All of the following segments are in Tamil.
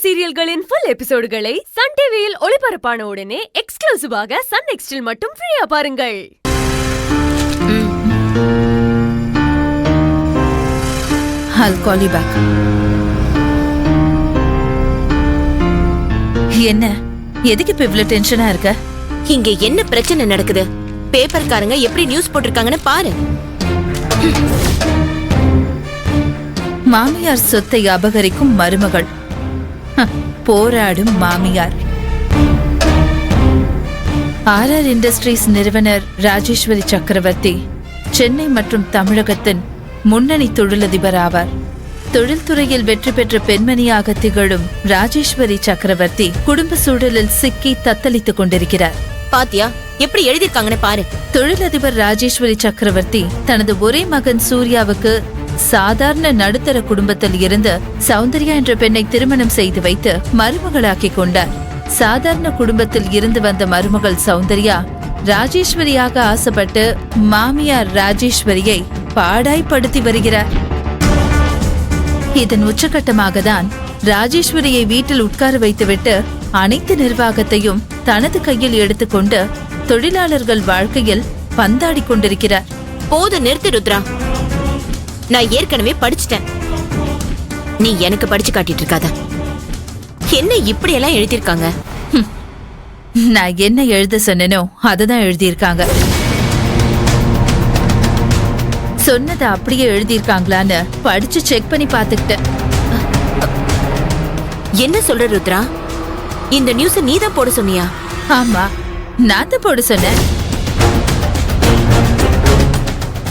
சீரியல்களின் ஃபுல் எபிசோடுகளை சன் டிவியில் ஒளிபரப்பான உடனே எக்ஸ்க்ளூசிவாக சன் நெக்ஸ்டில் மட்டும் ஃப்ரீயா பாருங்கள். I'll call you back. என்ன எதுக்கு இப்ப இவ்ளோ டென்ஷனா இருக்க? இங்க என்ன பிரச்சனை நடக்குது? பேப்பர்காரங்க எப்படி நியூஸ் போட்டிருக்காங்கன்னு பாரு. மாமியார் சொத்தை அபகரிக்கும் மருமகள், போராடும் மாமியார். RR இண்டஸ்ட்ரீஸ் நிறுவனர் ராஜேஸ்வரி சக்கரவர்த்தி சென்னை மற்றும் தமிழகத்தின் முன்னணி தொழிலதிபர் ஆவார். தொழில்துறையில் வெற்றி பெற்ற பெண்மணியாக திகழும் ராஜேஸ்வரி சக்கரவர்த்தி குடும்ப சூழலில் சிக்கி தத்தளித்துக் கொண்டிருக்கிறார். பாத்தியா எப்படி எழுதிருக்காங்கன்னு பாரு. தொழிலதிபர் ராஜேஸ்வரி சக்கரவர்த்தி தனது ஒரே மகன் சூர்யாவுக்கு சாதாரண நடுத்தர குடும்பத்தில் இருந்து சௌந்தர்யா என்ற பெண்ணை திருமணம் செய்து வைத்து மருமகளாக்கி கொண்டார். சாதாரண குடும்பத்தில் இருந்து வந்த மருமகள் சௌந்தர்யா ராஜேஸ்வரியாக ஆசைப்பட்டு மாமியார் ராஜேஸ்வரியை பாடாய்படுத்தி வருகிறார். இதன் உச்சகட்டமாக தான் ராஜேஸ்வரியை வீட்டில் உட்கார வைத்துவிட்டு அனைத்து நிர்வாகத்தையும் தனது கையில் எடுத்துக்கொண்டு தொழிலாளர்கள் வாழ்க்கையில் பந்தாடி கொண்டிருக்கிறார். போது நிறுத்து ருத்ரா, நான் ஏற்கனவே படிச்சுட்டேன். நீ எனக்கு படிச்சு காட்டிட்டு இருக்காத. என்ன இப்படி எல்லாம் எழுதிருக்காங்க? நான் என்ன எழுத சொன்னேனோ அதுதான் எழுதியிருக்காங்க. சொன்னதை அப்படியே எழுதியிருக்காங்களான்னு படிச்சு செக் பண்ணி பாத்துக்கிட்டேன். என்ன சொல்ற ருத்ரா? இந்த நியூஸ் நீதான் போட சொன்னியா? ஆமா, நான் தான் போட சொன்னேன்.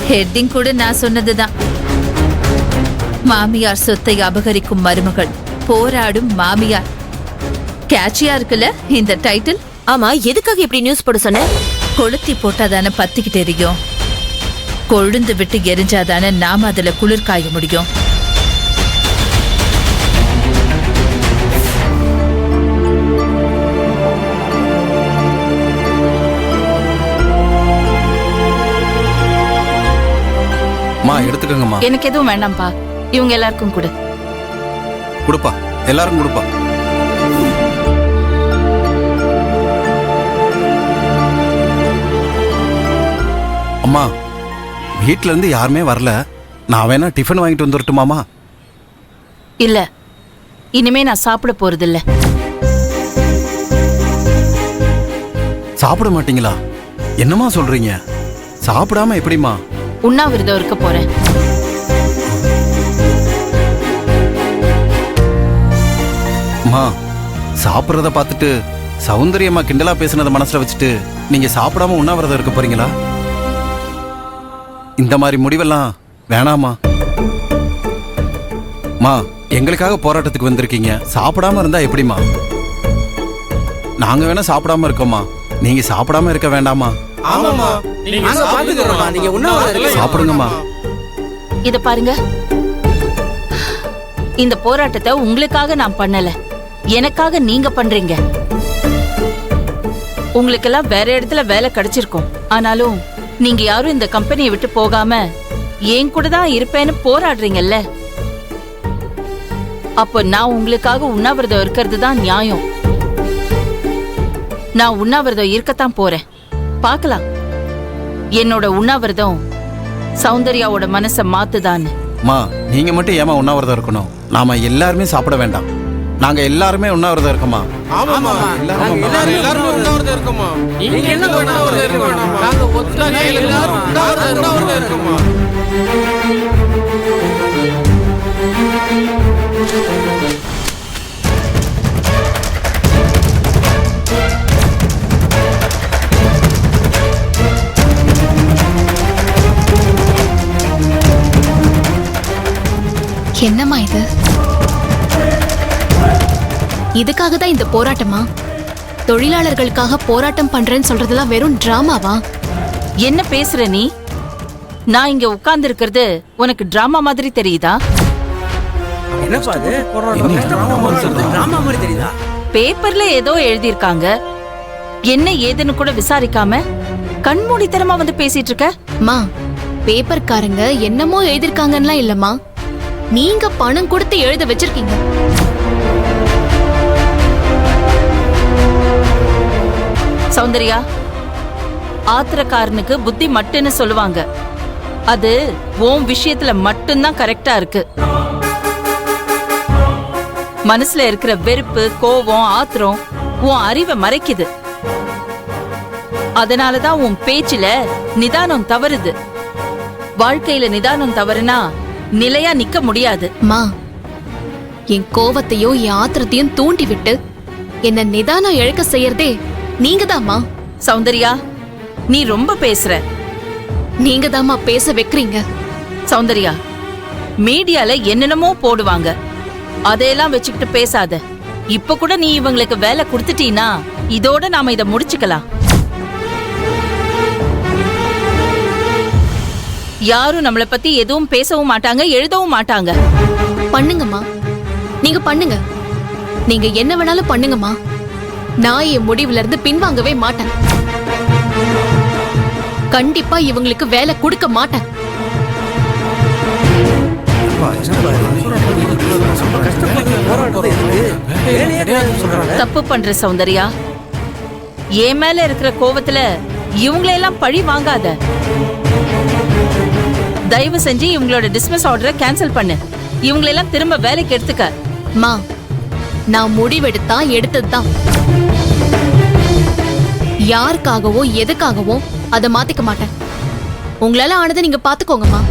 ஹெட்டிங் கூட நான் சொன்னதுதான். மாமியார் சொத்தை அபகரிக்கும் மருமகள், போராடும் மாமியார். கேட்சியா இருக்குல்ல இந்த டைட்டில்? ஆமா, எதுக்காக இப்படி நியூஸ் போட சொன்ன? கொளுத்தி போட்டாதானே பத்திக்கிட்டு எரியும். கொழுந்து விட்டு எரிஞ்சாதானே நாம அதுல குளிர் காய முடியும். எடுத்துக்கங்கம்மா. எனக்கு எதுவும் வேண்டாம்ப்பா, இவங்க எல்லாருக்கும் கொடு. கொடுப்பா, எல்லாரும் கொடுப்பா. அம்மா, வீட்ல இருந்து யாருமே வரல. நான் வேணா டிஃபன் வாங்கிட்டு வந்துடட்டுமாமா? இல்ல, இனிமே நான் சாப்பிட போறது இல்ல. சாப்பிட மாட்டீங்களா? என்னம்மா சொல்றீங்க? சாப்பிடாம எப்படிமா? உண்ணாவிரதம் இருக்க போறேன். அம்மா, சாப்பிட்றத பார்த்துட்டு சௌந்தரியம்மா கிண்டலா பேசுனத மனசுல வச்சுட்டு நீங்க சாப்பிடாம உண்ணாவிரதம் இருக்க போறீங்களா? இந்த மாதிரி முடிவெல்லாம் வேணாமா? மா, எங்களுக்காக போராட்டத்துக்கு வந்திருக்கீங்க, சாப்பிடாம இருந்தா எப்படிமா? நாங்க வேணா சாப்பிடாம இருக்கோமா, நீங்க சாப்பிடாம இருக்க வேண்டாமா? சாப்பிடுங்கம்மா. இத பாருங்க, இந்த போராட்டத்தை உங்களுக்காக நான் பண்ணல, எனக்காக நீங்க பண்றீங்க. உங்களுக்கெல்லாம் வேற இடத்துல வேலை கிடைச்சிருக்கும். ஆனாலும் நீங்க யாரும் இந்த கம்பெனியை விட்டு போகாம என் கூட தான் இருப்பேன்னு போராடுறீங்கல்ல. அப்போ நான் உங்களுக்காக உண்ணாவிரதம் இருக்கிறது தான் நியாயம். நான் உண்ணாவிரதம் இருக்கத்தான் போறேன். பார்க்கலாம் என்னோட உண்ணாவிரதம் சௌந்தர்யாவோட மனசை மாத்துதான்னு. மா, நீங்க மட்டும் ஏமா உண்ணாவிரதம் இருக்கணும்? நாம எல்லாருமே சாப்பிட வேண்டாம். நாங்க எல்லாருமே உண்ணாவிரதம் இருக்கோமா? என்னம்மா இது? இதுக்காக தான் இந்த போராட்டமா? தொழிலாளர்களுக்காக போராட்டம் பண்றேன்னு சொல்றதெல்லாம் வெறும் டிராமாவா? என்ன பேசுற நீ? நான் இங்க உட்கார்ந்து இருக்கிறது உனக்கு டிராமா மாதிரி தெரியுதா? பேப்பர்ல ஏதோ எழுதியிருக்காங்க, என்ன ஏதுன்னு கூட விசாரிக்காம கண்மூடித்தனமா வந்து பேசிட்டு இருக்க. மா, பேப்பர்காரங்க என்னமோ எழுதிருக்காங்கன்னு இல்லம்மா, நீங்க பணம் கொடுத்து எழுத வச்சிருக்கீங்க. சௌந்தர்யா, ஆத்திரக்காரனுக்கு புத்தி மட்டுன்னு சொல்லுவாங்க. அது உன் விஷயத்துல மட்டும்தான் கரெக்டா இருக்கு. மனசுல இருக்கிற வெறுப்பு, கோபம், ஆத்திரம் உன் அறிவை மறைக்குது. அதனாலதான் உன் பேச்சுல நிதானம் தவறுது. வாழ்க்கையில நிதானம் தவறுனா நிலையா நிக்க முடியாது. மா, என் கோவத்தையும் என் ஆத்திரத்தையும் தூண்டி விட்டு என்ன நிதானம் இழக்க செய்யறதே நீங்கதாம்மா. சௌந்தர்யா, நீ ரொம்ப பேசுற. நீங்கதாம்மா பேச வைக்கிறீங்க. சௌந்தர்யா, மீடியால என்னென்னமோ போடுவாங்க, அதையெல்லாம் வச்சுக்கிட்டு பேசாத. இப்ப கூட நீ இவங்களுக்கு வேலை கொடுத்துட்டீனா இதோட நாம இத முடிச்சுக்கலாம். யாரும் நம்மளை பத்தி எதுவும் பேசவும் மாட்டாங்க, எழுதவும் மாட்டாங்க. பண்ணுங்கம்மா, நீங்க பண்ணுங்க. நீங்க என்ன வேணாலும் பண்ணுங்கம்மா. நான் என் முடிவுல இருந்து பின்வாங்கவே மாட்டேன். கண்டிப்பா இவங்களுக்கு வேலை கொடுக்க மாட்டேன். தப்பு பண்ற சௌந்தர்யா. என் மேல இருக்கிற கோவத்துல இவங்களெல்லாம் பழி வாங்காத. தயவு செஞ்சு இவங்களோட டிஸ்மிஸ் ஆர்டரை கேன்சல் பண்ணு. இவங்களெல்லாம் திரும்ப வேலைக்கு எடுத்துக்க. மா, நான் முடிவெடுத்தா எடுத்ததுதான். யாருக்காகவோ எதுக்காகவோ அதை மாத்திக்க மாட்டேன். உங்களால ஆனதை நீங்க பாத்துக்கோங்கம்மா.